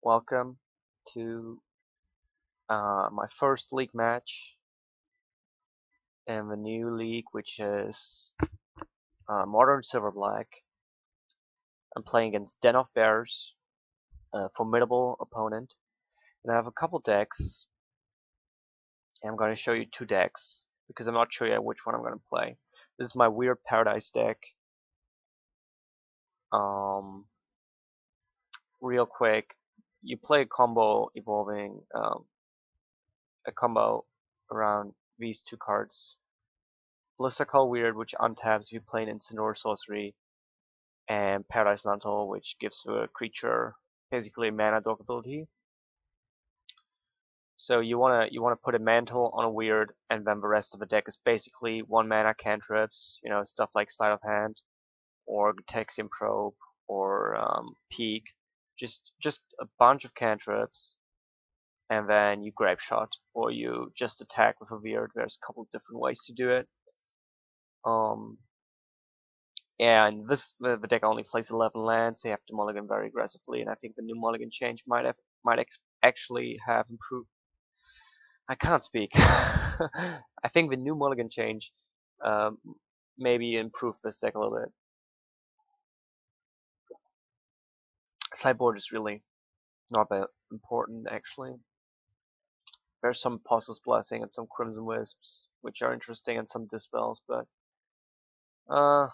Welcome to my first league match in the new league, which is Modern Silverblack. I'm playing against denofbears, a formidable opponent, and I have a couple decks. And I'm going to show you two decks because I'm not sure yet which one I'm going to play. This is my weird paradise deck. Um, Real quick, you play a combo involving a combo around these two cards. Blistercall Weird, which untaps if you play an instant or sorcery, and Paradise Mantle, which gives a creature basically a mana dork ability. So you wanna put a mantle on a weird, and then the rest of the deck is basically one mana cantrips, stuff like Sleight of Hand, or Texian Probe, or Peak, just a bunch of cantrips, and then you grab shot, or you just attack with a weird. There's a couple of different ways to do it. Um, And the deck only plays 11 lands, so you have to mulligan very aggressively. And I think the new mulligan change might actually have improved. I can't speak. I think the new mulligan change um, maybe improved this deck a little bit. Sideboard is really not that important actually. There's some Apostle's Blessing and some Crimson Wisps, which are interesting, and some Dispels, but uh,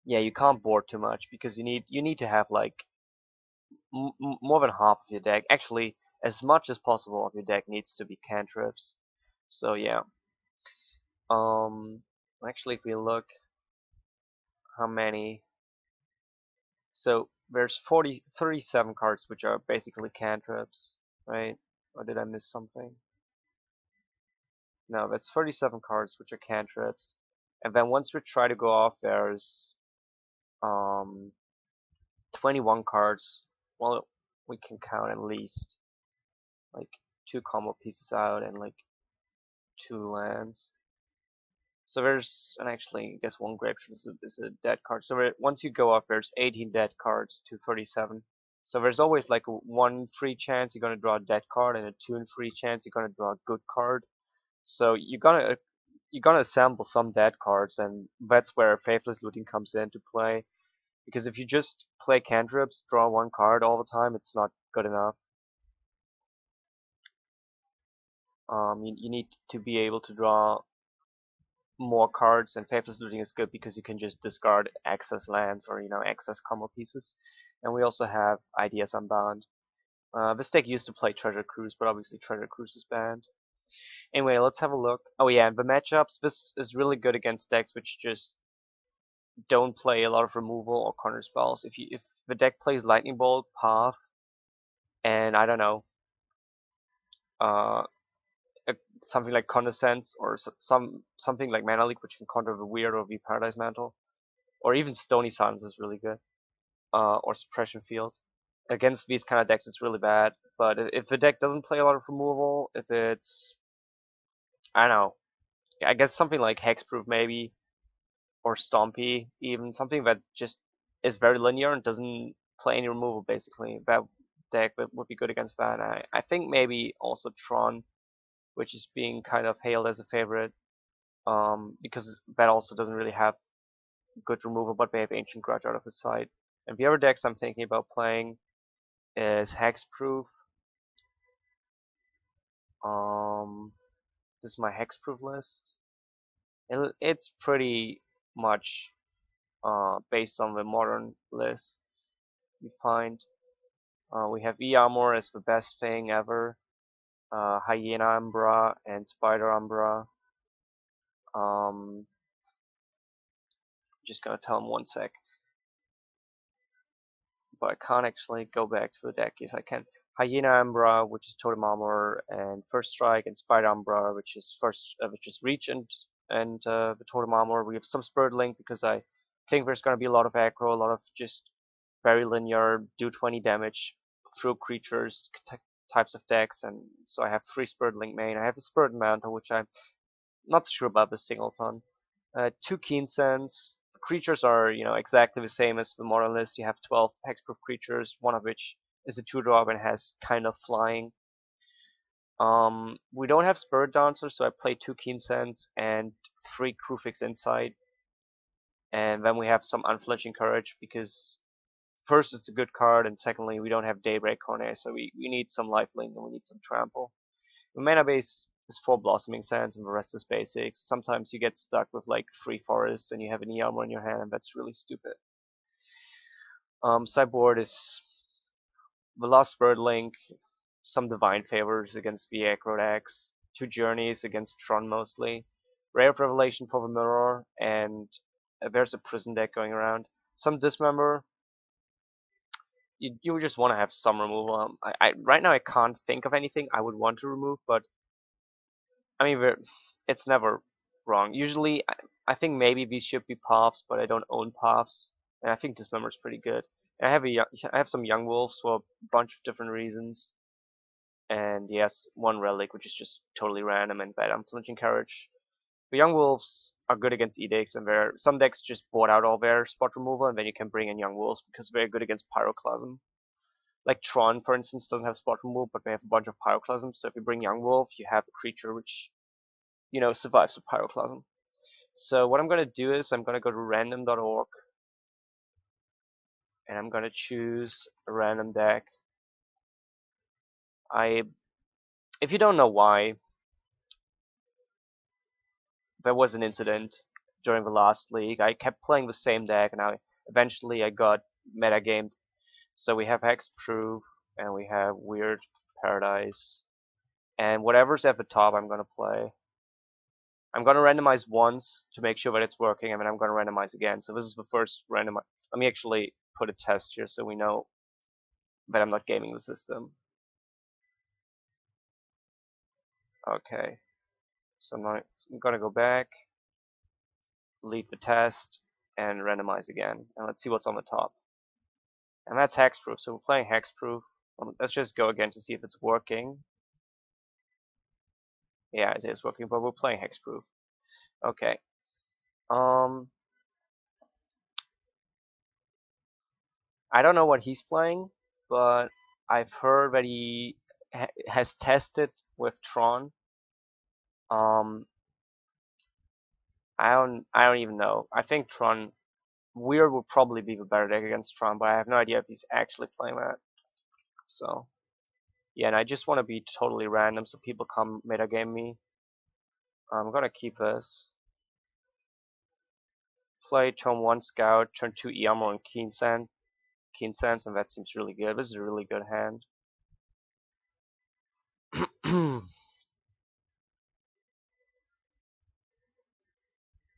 yeah, you can't board too much because you need to have like more than half of your deck, actually as much as possible of your deck needs to be cantrips. So yeah, actually if we look how many, so there's 37 cards which are basically cantrips, right? Or did I miss something? No, that's 37 cards which are cantrips, and then once we try to go off, there's um 21 cards. Well, we can count at least like two combo pieces out and like two lands. So there's, and actually, I guess one grapeshot is a dead card. So once you go up, there's 18 dead cards to 37. So there's always like a 1 free chance you're gonna draw a dead card, and a 2 free chance you're gonna draw a good card. So you're gonna assemble some dead cards, and that's where Faithless Looting comes into play. Because if you just play cantrips, draw one card all the time, it's not good enough. You need to be able to draw more cards, and Faithless Looting is good because you can just discard excess lands or excess combo pieces. And we also have Ideas Unbound. This deck used to play Treasure Cruise, but obviously Treasure Cruise is banned. Anyway, let's have a look. Oh yeah, and the matchups. This is really good against decks which just don't play a lot of removal or counter spells. If the deck plays Lightning Bolt, Path, and I don't know, uh, something like Condescends, or something like Mana Leak, which can counter the Weird or the Paradise Mantle, or even Stony Silence is really good, or Suppression Field. Against these kind of decks, it's really bad. But if the deck doesn't play a lot of removal, if it's, I don't know, I guess something like Hexproof maybe, or Stompy, even something that just is very linear and doesn't play any removal basically, that deck would be good against that. I think maybe also Tron, which is being kind of hailed as a favorite, because that also doesn't really have good removal, but they have Ancient Grudge out of his side. And the other decks I'm thinking about playing is Hexproof. This is my Hexproof list. It's pretty much based on the modern lists we find. We have E-Armor as the best thing ever, Hyena Umbra and Spider Umbra. Just gonna tell him one sec. But I can't actually go back to the deck. Yes, I can. Hyena Umbra, which is Totem Armor and First Strike, and Spider Umbra, which is Reach and the Totem Armor. We have some Spirit Link because I think there's gonna be a lot of aggro, a lot of just very linear, do 20 damage through creatures types of decks, and so I have 3 Spirit Link main. I have the Spirit Mantle, which I'm not sure about the singleton. 2 Keen Sense. The creatures are exactly the same as the modern list. You have 12 hexproof creatures, one of which Is a 2-drop and has kind of flying. We don't have Spirit Dancer, so I play 2 Keen Sense and 3 Crewfix Insight. And then we have some Unflinching Courage because first it's a good card, and secondly we don't have Daybreak Corner, so we need some lifelink and we need some trample. The mana base is 4 Blossoming Sands and the rest is basics. Sometimes you get stuck with like 3 forests and you have an Earmor in your hand, and that's really stupid. Sideboard is the Lost Bird Link, some Divine Favors against the aggro decks, 2 Journeys against Tron mostly, Ray of Revelation for the Mirror, and there's a Prison deck going around. Some Dismember. You just want to have some removal. Right now I can't think of anything I would want to remove, but I mean it's never wrong. Usually I think maybe these should be paths, but I don't own paths, and I think Dismember is pretty good. And I have some Young Wolves for a bunch of different reasons. And yes, 1 relic, which is just totally random and bad. Unflinching Courage. The Young Wolves are good against edicts, and some decks just bought out all their spot removal, and then you can bring in Young Wolves because they're good against Pyroclasm. Like Tron, for instance, doesn't have spot removal, but they have a bunch of Pyroclasm. So if you bring Young Wolf, you have a creature which, survives the Pyroclasm. So what I'm gonna do is I'm gonna go to random.org, and I'm gonna choose a random deck. If you don't know why, there was an incident during the last league. I kept playing the same deck, and eventually I got metagamed. So we have Hexproof, and we have Weird Paradise, and whatever's at the top I'm gonna play. I'm gonna randomize once to make sure that it's working, and then I'm gonna randomize again. So this is the first randomize. Let me actually put a test here so we know that I'm not gaming the system. Okay, so I'm gonna go back, delete the test, and randomize again. And let's see what's on the top. And that's Hexproof, so we're playing Hexproof. Let's just go again to see if it's working. Yeah, it is working, but we're playing Hexproof. Okay. I don't know what he's playing, but I've heard that he has tested with Tron. I don't even know. I think Tron Weird would probably be the better deck against Tron, but I have no idea if he's actually playing that. So yeah, and I just want to be totally random so people come metagame me. I'm gonna keep this. Play turn 1 Scout, turn 2 Earmor and Keen Sense, and that seems really good. This is a really good hand.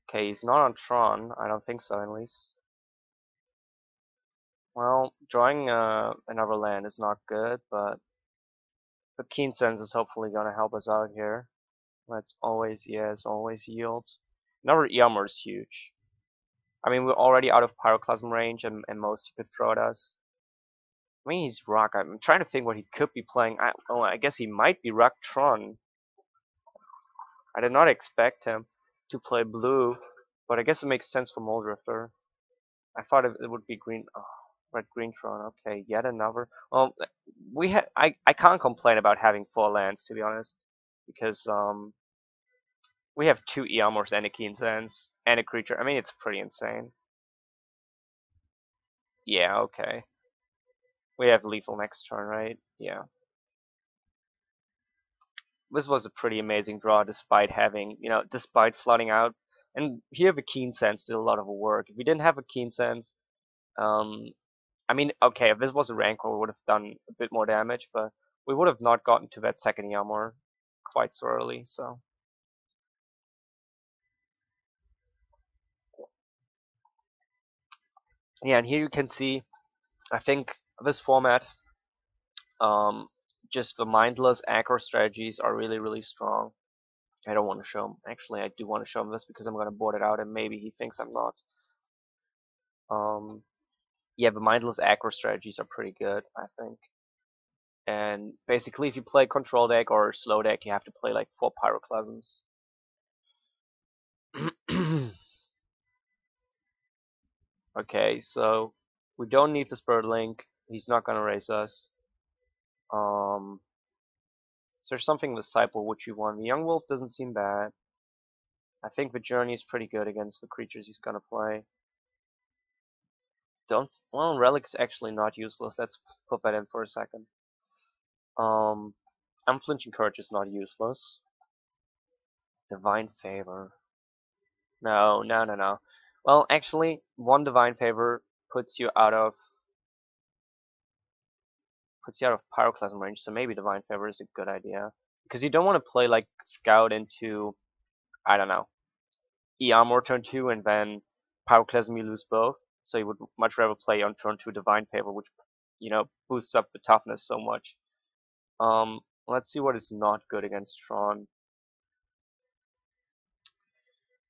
Okay, he's not on Tron. I don't think so, at least. Well, drawing another land is not good, but the Keen Sense is hopefully gonna help us out here. Let's always, yes, always yield. Another Earmor is huge. I mean, we're already out of Pyroclasm range, and most he could throw at us. I mean, he's Rock. I'm trying to think what he could be playing. I guess he might be Rock Tron. I did not expect him to play blue, but I guess it makes sense for Moldrifter. I thought it would be green. Oh, red green Tron. Okay, yet another. Well, I can't complain about having 4 lands, to be honest, because we have 2 Earmors and a Keen Sense and a creature. I mean, it's pretty insane. Yeah, okay. We have lethal next turn, right? Yeah. This was a pretty amazing draw despite having, despite flooding out. And here the Keen Sense did a lot of work. If we didn't have a Keen Sense, I mean, okay, if this was a Rancor, we would have done a bit more damage, but we would have not gotten to that second Earmor quite so early, so. Yeah, and here you can see, I think this format, just the mindless aggro strategies are really, really strong. I don't want to show him. Actually, I do want to show him this because I'm going to board it out and maybe he thinks I'm not. Yeah, the mindless aggro strategies are pretty good, I think. And basically, if you play control deck or slow deck, you have to play like 4 Pyroclasms. Okay, so we don't need the Spirit Link. He's not going to raise us. Is there something with Sideboard which you want? The Young Wolf doesn't seem bad. I think the Journey is pretty good against the creatures he's gonna play. Well, Relic's actually not useless. Let's put that in for a second. Unflinching Courage is not useless. Divine Favor. No, no, no, no. Well, actually, one Divine Favor puts you out of Pyroclasm range, so maybe Divine Favor is a good idea. Because you don't want to play like Scout into, I don't know, E-Armor turn 2 and then Pyroclasm you lose both. So you would much rather play on turn 2 Divine Favor, which, boosts up the toughness so much. Let's see what is not good against Tron.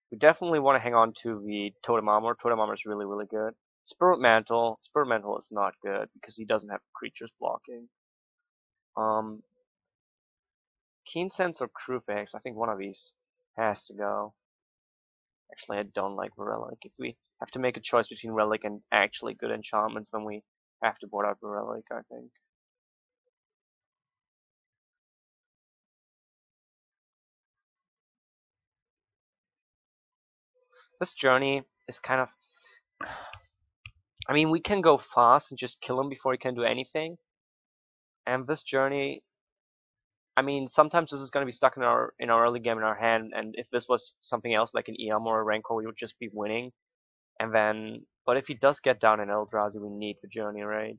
We definitely want to hang on to the Totem Armor. Totem Armor is really, really good. Spirit Mantle is not good because he doesn't have creatures blocking. Keen Sense or Crufix, I think one of these has to go. Actually, I don't like Relic. If we have to make a choice between Relic and actually good enchantments, then we have to board out Relic, I think. This Journey is kind of... I mean, we can go fast and just kill him before he can do anything. And this Journey... I mean, sometimes this is going to be stuck in our early game in our hand, and if this was something else like an EM or a Rancor, we would just be winning. And then, but if he does get down in Eldrazi, we need the Journey, right?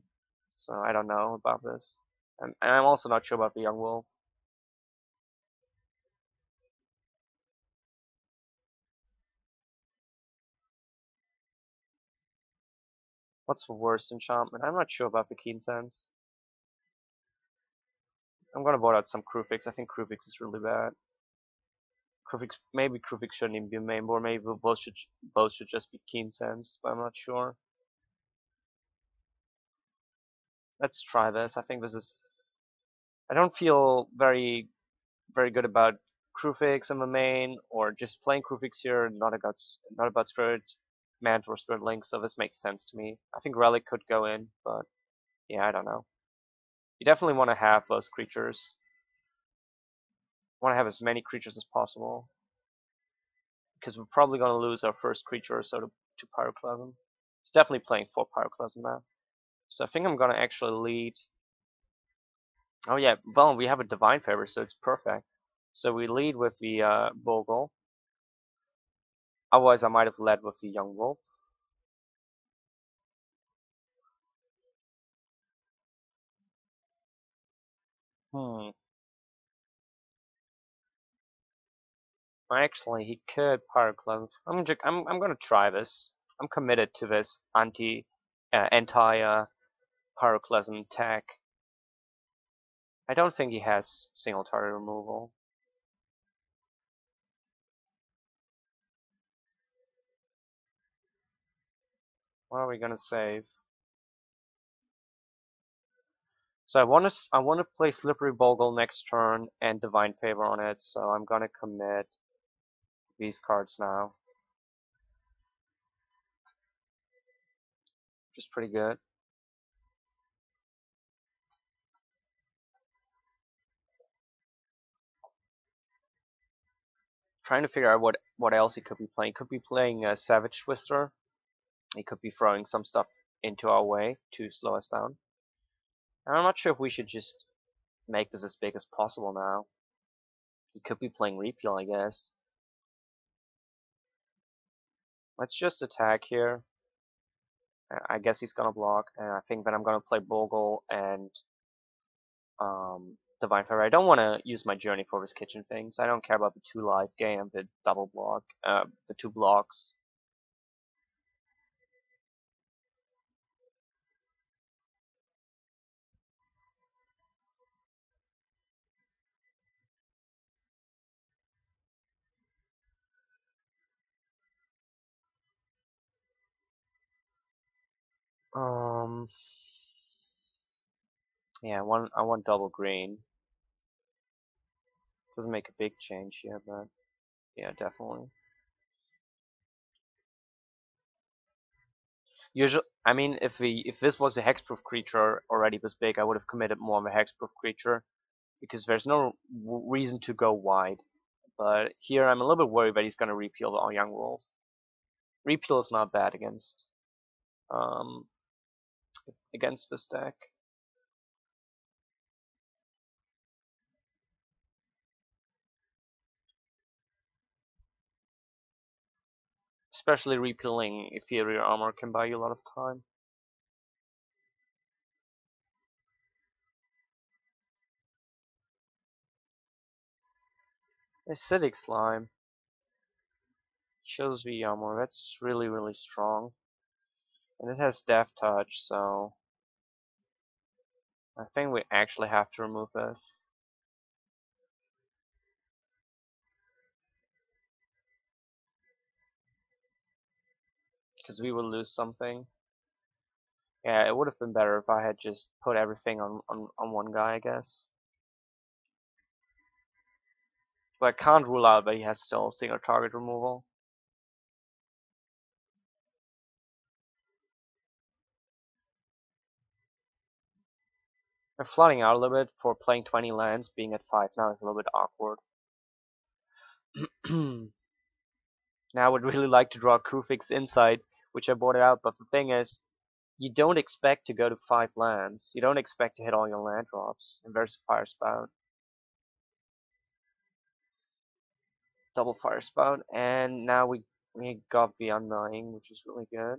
So I don't know about this. And I'm also not sure about the Young Wolf. What's the worst enchantment? I'm not sure about the Keen Sense. I'm gonna vote out some Crufix. I think Crufix is really bad. Maybe Crufix shouldn't even be main board. Maybe both should just be Keen Sense, but I'm not sure. Let's try this. I think this is... I don't feel very good about Crufix in the main, or just playing Crufix here, not about Spirit Mantle or Spirit Link, so this makes sense to me. I think Relic could go in, but yeah, I don't know. You definitely want to have those creatures. Want to have as many creatures as possible, because we're probably going to lose our first creature or so to Pyroclasm. It's definitely playing for Pyroclasm now. So I think I'm going to actually lead. Oh yeah, well, we have a Divine Favor, so it's perfect. So we lead with the Bogle. Otherwise, I might have led with the Young Wolf. Hmm. Actually, he could Pyroclasm. I'm gonna try this. I'm committed to this anti Pyroclasm tech. I don't think he has single target removal. What are we gonna save? So I want to play Slippery Bogle next turn and Divine Favor on it. So I'm gonna commit these cards now, which is pretty good. Trying to figure out what else he could be playing. He could be playing a Savage Twister. He could be throwing some stuff into our way to slow us down. And I'm not sure if we should just make this as big as possible now. He could be playing Repeal, I guess. Let's just attack here. I guess he's gonna block, and I think that I'm gonna play Bogle and Divine Fire. I don't want to use my Journey for his kitchen things. I don't care about the 2 life game, the double block, the 2 blocks. Um, yeah, I want double green. Doesn't make a big change here, but yeah, definitely. Usually, I mean, if this was a hexproof creature already this big, I would have committed more of a hexproof creature because there's no reason to go wide. But here I'm a little bit worried that he's gonna repeal the young wolf. Repeal is not bad um, against this deck. Especially repealing inferior armor can buy you a lot of time. Acidic slime shows the armor. That's really strong, and it has death touch, so I think we actually have to remove this. Because we will lose something. Yeah, it would have been better if I had just put everything on one guy, I guess. But I can't rule out that he has still single target removal. I'm flooding out a little bit for playing 20 lands, being at 5 now is a little bit awkward. Now I would really like to draw Krufix Insight, which I bought it out, but the thing is, you don't expect to go to 5 lands. You don't expect to hit all your land drops. And there's a Fire Spout. Double Fire Spout, and now we got the Undying, which is really good.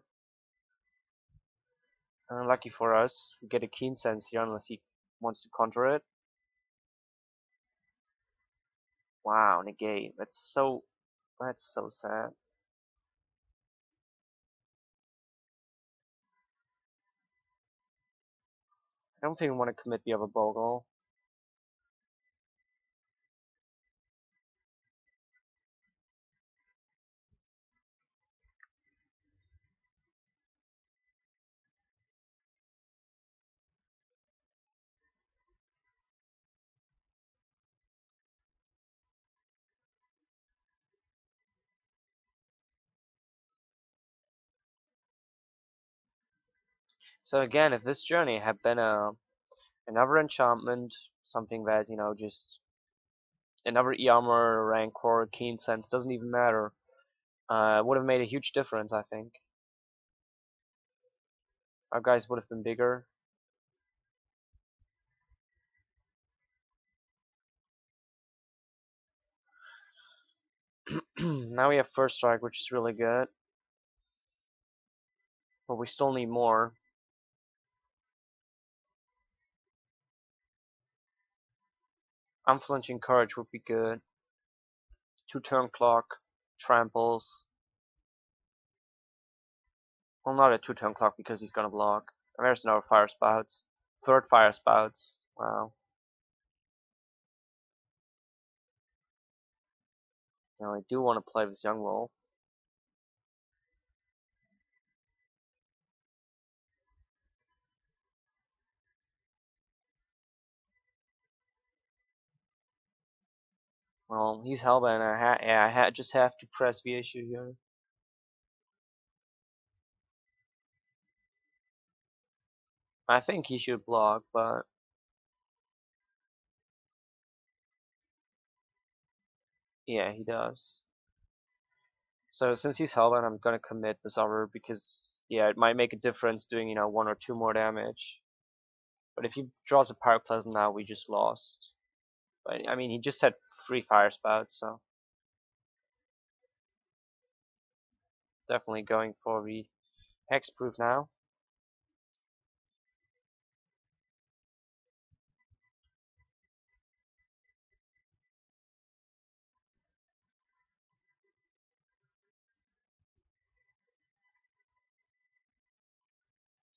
Lucky for us, we get a Keen Sense here unless he wants to counter it. Wow, negate. That's so sad. I don't think we want to commit the other Bogle. So again, if this journey had been another enchantment, something that, just another E-Armor, Rancor, Keen Sense, doesn't even matter, would have made a huge difference, I think. Our guys would have been bigger. Now we have First Strike, which is really good. But we still need more. Unflinching Courage would be good. 2-turn clock, tramples. Well, not a 2-turn clock because he's gonna block. And there's another Fire Spouts. Third Fire Spouts. Wow. Now I do want to play this Young Wolf. Well, he's Hellbent. I just have to press the issue here. I think he should block, but yeah, he does. So since he's Hellbent, I'm gonna commit this other because yeah, it might make a difference doing 1 or 2 more damage. But if he draws a Pyroclasm now, we just lost. But I mean, he just had 3 Fire Spouts, so definitely going for the Hexproof now.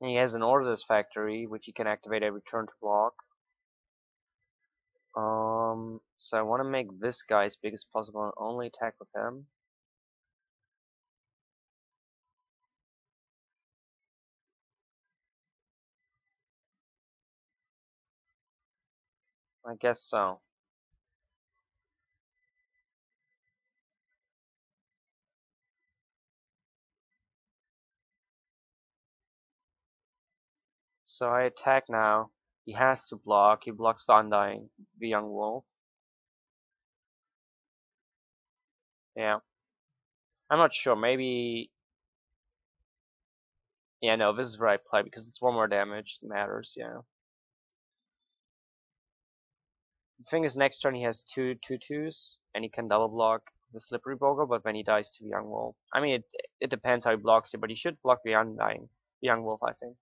And he has an Orza's Factory, which he can activate every turn to block. So I want to make this guy as big as possible and only attack with him. I guess so. So I attack now. He has to block. He blocks the Undying, the Young Wolf. Yeah. I'm not sure. Maybe. Yeah, no, this is where I play because it's one more damage that matters. Yeah. The thing is, next turn he has two 2/2s, and he can double block the Slippery Bogle, but when he dies to the Young Wolf. I mean, it depends how he blocks it, but he should block the Undying, the Young Wolf, I think.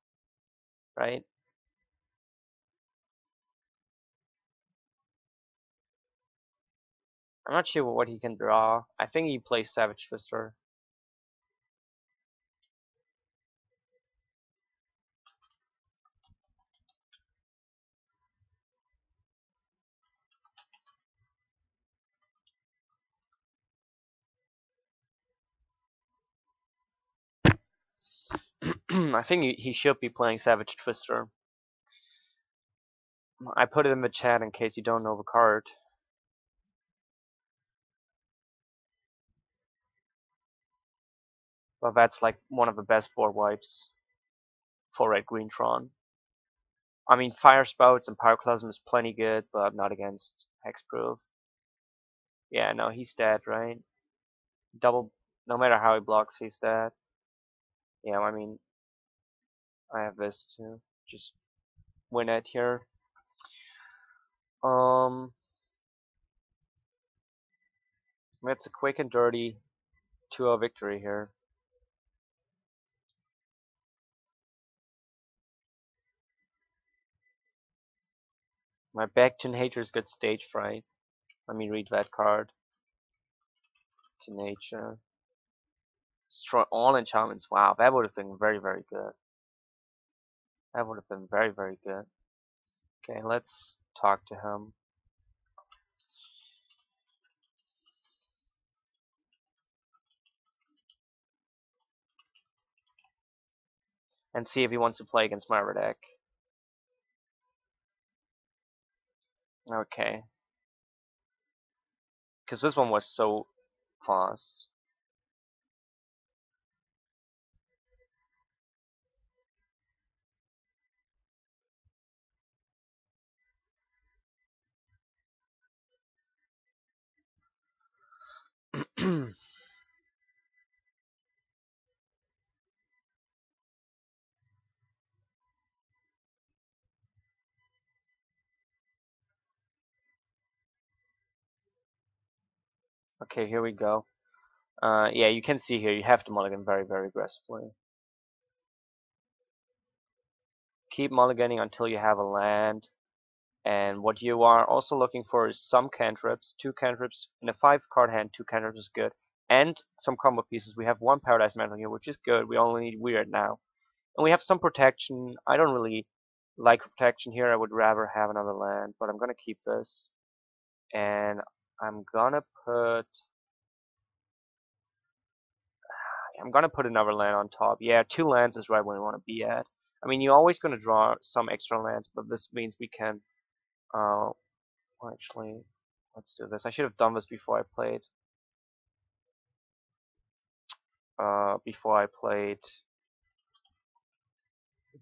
Right? I'm not sure what he can draw. I think he plays Savage Twister. I think he should be playing Savage Twister. I put it in the chat in case you don't know the card. But that's like one of the best board wipes for Red Green Tron. I mean, Fire Spouts and Pyroclasm is plenty good, but not against Hexproof. Yeah, no, he's dead, right? Double, no matter how he blocks, he's dead. Yeah, I mean, I have this too. Just win it here. That's a quick and dirty 2-0 victory here. My Backton haters got stage fright. Let me read that card. To nature. Destroy all enchantments. Wow, that would have been very, very good. That would have been very, very good. Okay, let's talk to him. And see if he wants to play against my deck. Okay. Because this one was so fast. Okay, here we go. Yeah, you can see here, you have to mulligan very, very aggressively. Keep mulliganing until you have a land. And what you are also looking for is some cantrips, 2 cantrips. In a 5-card hand, 2 cantrips is good. And some combo pieces. We have 1 Paradise Mantle here, which is good. We only need Weird now. And we have some protection. I don't really like protection here. I would rather have another land, but I'm going to keep this. And I'm going to put another land on top. Yeah, 2 lands is right where we want to be at. I mean, you're always going to draw some extra lands, but this means we can well, actually, let's do this. I should have done this before I played. Before I played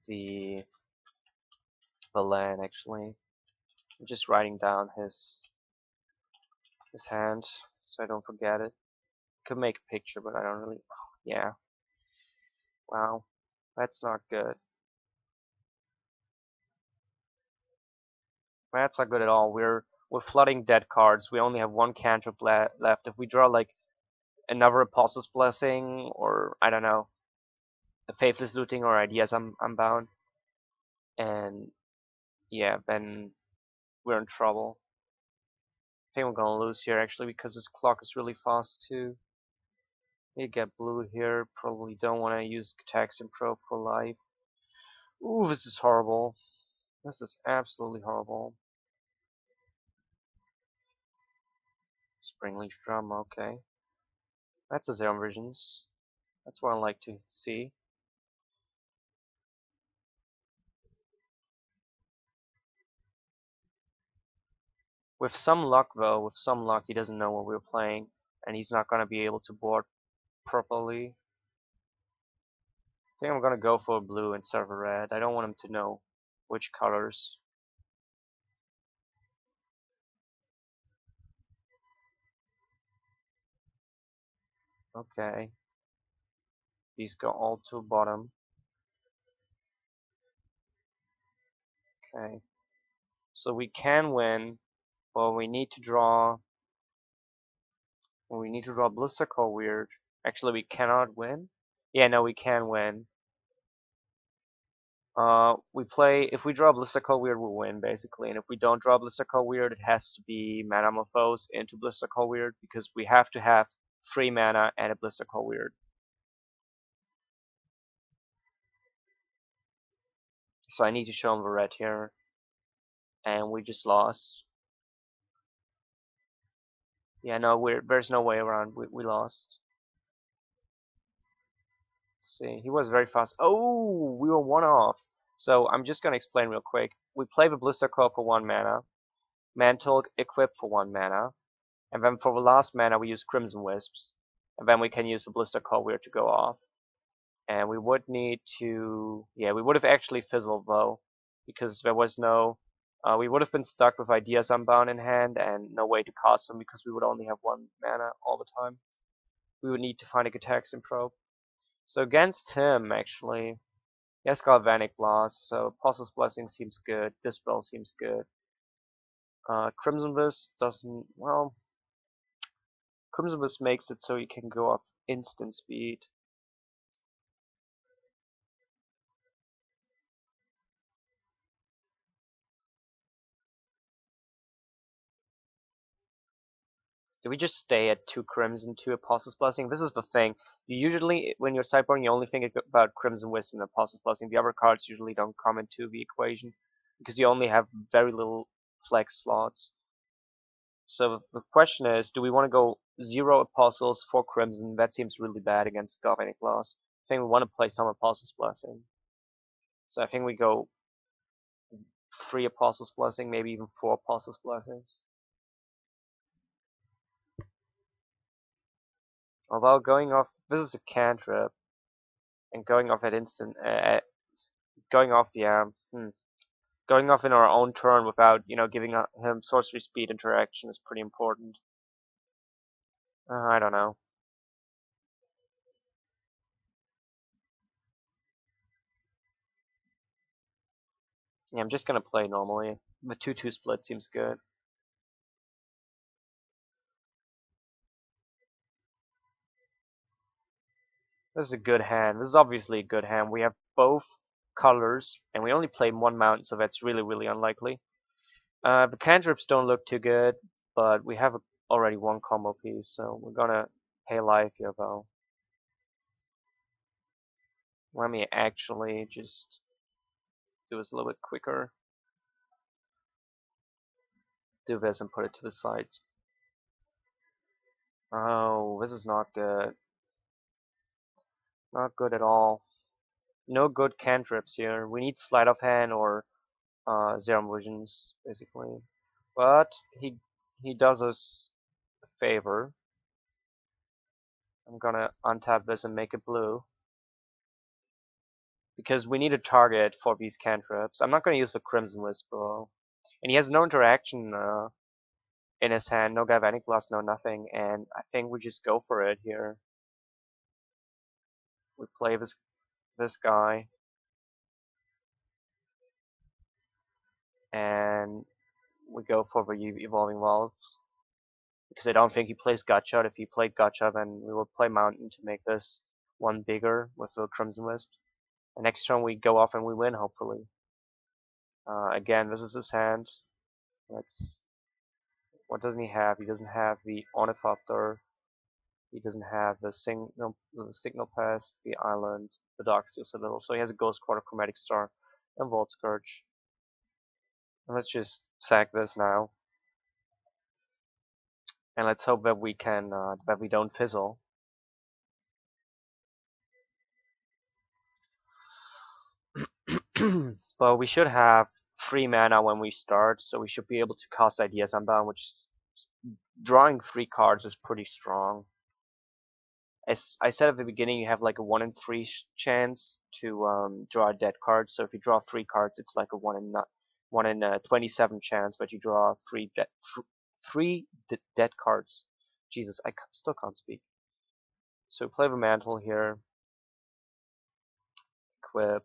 the land. Actually, I'm just writing down his hand so I don't forget it. Could make a picture, but I don't really. Yeah. Wow, that's not good. That's not good at all. We're flooding dead cards. We only have 1 cantrip left. If we draw like another Apostle's Blessing, or I don't know, a Faithless Looting or Ideas Unbound, and yeah, then we're in trouble. I think we're gonna lose here actually because this clock is really fast too. You get blue here. Probably don't want to use Cataxian Probe for life. Ooh, this is horrible. This is absolutely horrible. Springleaf Drum, okay. That's a Zero Visions. That's what I like to see. With some luck though, with some luck he doesn't know what we're playing and he's not gonna be able to board properly. I think I'm gonna go for a blue instead of a red. I don't want him to know which colors. Okay. These go all to bottom. Okay. So we can win, but we need to draw. We need to draw Blistercore Weird. Actually, we cannot win. Yeah, no, we can win. We play. If we draw Blistercore Weird, we'll win basically. And if we don't draw Blistercore Weird, it has to be Manamorphose into Blistercore Weird because we have to have 3 mana and a Blistercore Weird. So I need to show him the red here, and we just lost. Yeah, no, there's no way around. We lost. Let's see, he was very fast. Oh, we were 1 off. So I'm just gonna explain real quick. We play the Blistercore for 1 mana, Mantle equip for 1 mana, and then for the last mana we use Crimson Wisps, and then we can use the Blistercore Weird to go off. And we would need to, yeah, we would have actually fizzled though, because there was no, we would have been stuck with Ideas Unbound in hand and no way to cast them because we would only have 1 mana all the time. We would need to find a Gitaxian Probe. So against him, actually, he has Galvanic Blast, so Apostle's Blessing seems good, Dispel seems good. Crimson Wisp doesn't, well, Crimson Wisp makes it so you can go off instant speed. Do we just stay at 2 Crimson, 2 Apostle's Blessing? This is the thing. You usually, when you're sideboarding, you only think about Crimson Wisp and Apostle's Blessing. The other cards usually don't come into the equation because you only have very little flex slots. So the question is, do we want to go 0 Apostles, 4 Crimson? That seems really bad against Galvanic Blast. I think we want to play some Apostle's Blessing. So I think we go 3 Apostle's Blessing, maybe even 4 Apostle's Blessings. Although going off, this is a cantrip, and going off at instant, going off, yeah, going off in our own turn without, giving him sorcery speed interaction is pretty important. I don't know. Yeah, I'm just gonna play normally. The 2-2 split seems good. This is a good hand. This is obviously a good hand. We have both colors, and we only play 1 mountain, so that's really, really unlikely. The cantrips don't look too good, but we have already 1 combo piece, so we're gonna pay life here, though. Let me actually just do this a little bit quicker. Do this and put it to the side. Oh, this is not good. Not good at all. No good cantrips here. We need Sleight of Hand or Zero Visions, basically. But he does us a favor. I'm gonna untap this and make it blue. Because we need a target for these cantrips. I'm not gonna use the Crimson Wisp though. And he has no interaction in his hand, no Galvanic Blast, no nothing, and I think we just go for it here. We play this guy, and we go for the Evolving Walls. Because I don't think he plays Gutshot. If he played Gutshot, then we would play Mountain to make this one bigger with the Crimson Wisp. And next turn we go off and we win, hopefully. Again, this is his hand. What doesn't he have? He doesn't have the Ornithopter. He doesn't have the Signal Pass, the Island, the Darksteel Citadel. So he has a Ghost Quarter, Chromatic Star, and Vault Scourge. And let's just sack this now. And let's hope that we can, that we don't fizzle. But we should have 3 mana when we start, so we should be able to cast Ideas Unbound, which drawing 3 cards is pretty strong. as I said at the beginning, you have like a 1 in 3 chance to draw a dead card. So if you draw 3 cards, it's like a 1 in 27 chance, but you draw 3 dead cards. Jesus, I still can't speak. So play the mantle here. Equip.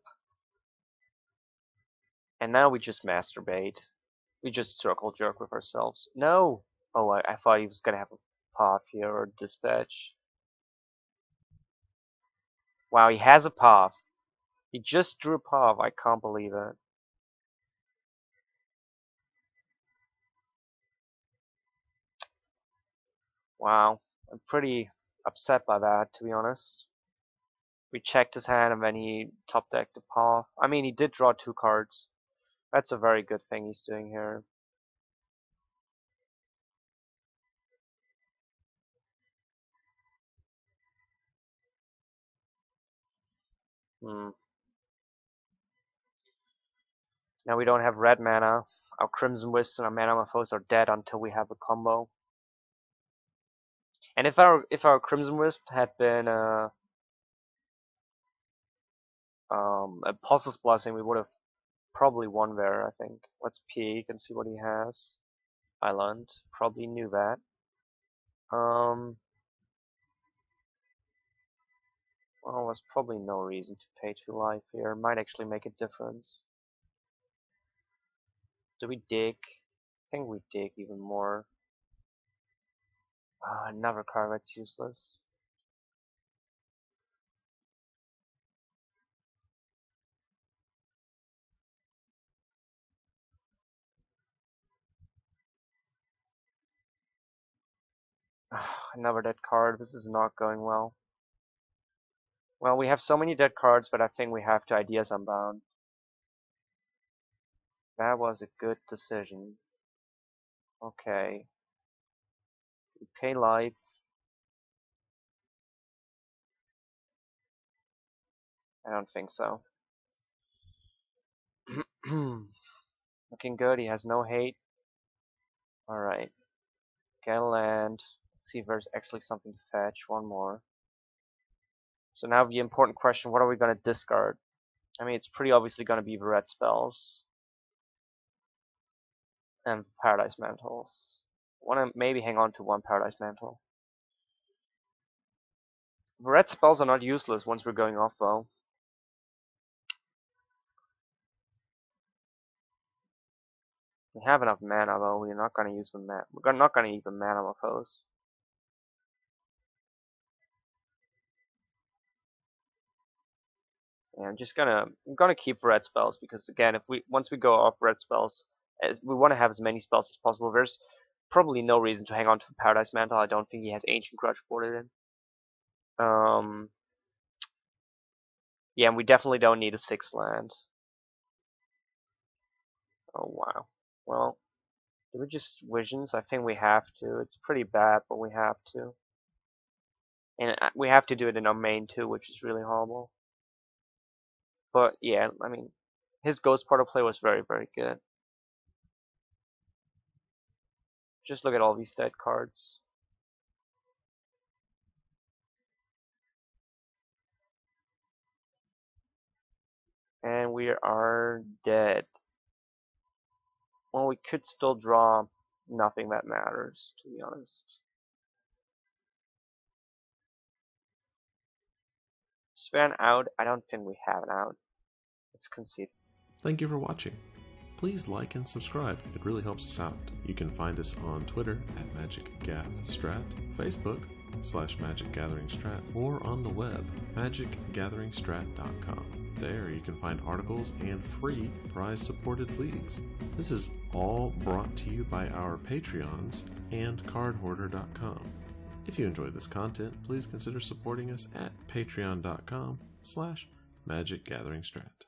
And now we just masturbate. We just circle jerk with ourselves. No! Oh, I thought he was gonna have a path here or dispatch. Wow, he has a path. He just drew a path. I can't believe it. Wow, I'm pretty upset by that, to be honest. We checked his hand and then he top decked the path. I mean, he did draw 2 cards. That's a very good thing he's doing here. Now we don't have red mana. Our Crimson Wisps and our Manamorphose are dead until we have a combo. And if our Crimson Wisp had been a Apostle's Blessing, we would have probably won there, I think. Let's peek and see what he has. Island. Probably knew that. Well, there's probably no reason to pay 2 life here. Might actually make a difference. Do we dig? I think we dig even more. Another card that's useless. Another dead card. This is not going well. Well, we have so many dead cards, but I think we have to Ideas Unbound. That was a good decision. Okay. We pay life. I don't think so. Looking good. He has no hate. Alright. Get a land. Let's see if there's actually something to fetch. One more. So now the important question, what are we going to discard? I mean, it's pretty obviously going to be the red spells. And Paradise Mantles. Want to maybe hang on to 1 Paradise Mantle. The red spells are not useless once we're going off, though. We have enough mana, though. We're not going to use the mana. We're not going to use the Manamorphose. Yeah, I'm gonna keep red spells because again, if once we go off red spells, we want to have as many spells as possible. There's probably no reason to hang on to Paradise Mantle. I don't think he has Ancient Grudge boarded in. Yeah, and we definitely don't need a 6th land. Oh wow. Well, do we just Visions? I think we have to. It's pretty bad, but we have to. And we have to do it in our main too, which is really horrible. But yeah, I mean, his Ghost Portal play was very, very good. Just look at all these dead cards. And we are dead. Well, we could still draw nothing that matters, to be honest. Span out, I don't think we have an out. Let's concede. Thank you for watching. Please like and subscribe, it really helps us out. You can find us on Twitter at MagicGathStrat, Facebook /MagicGatheringStrat, or on the web, magicgatheringstrat.com. There you can find articles and free prize-supported leagues. This is all brought to you by our Patreons and cardhoarder.com. If you enjoy this content, please consider supporting us at patreon.com/MagicGatheringStrat.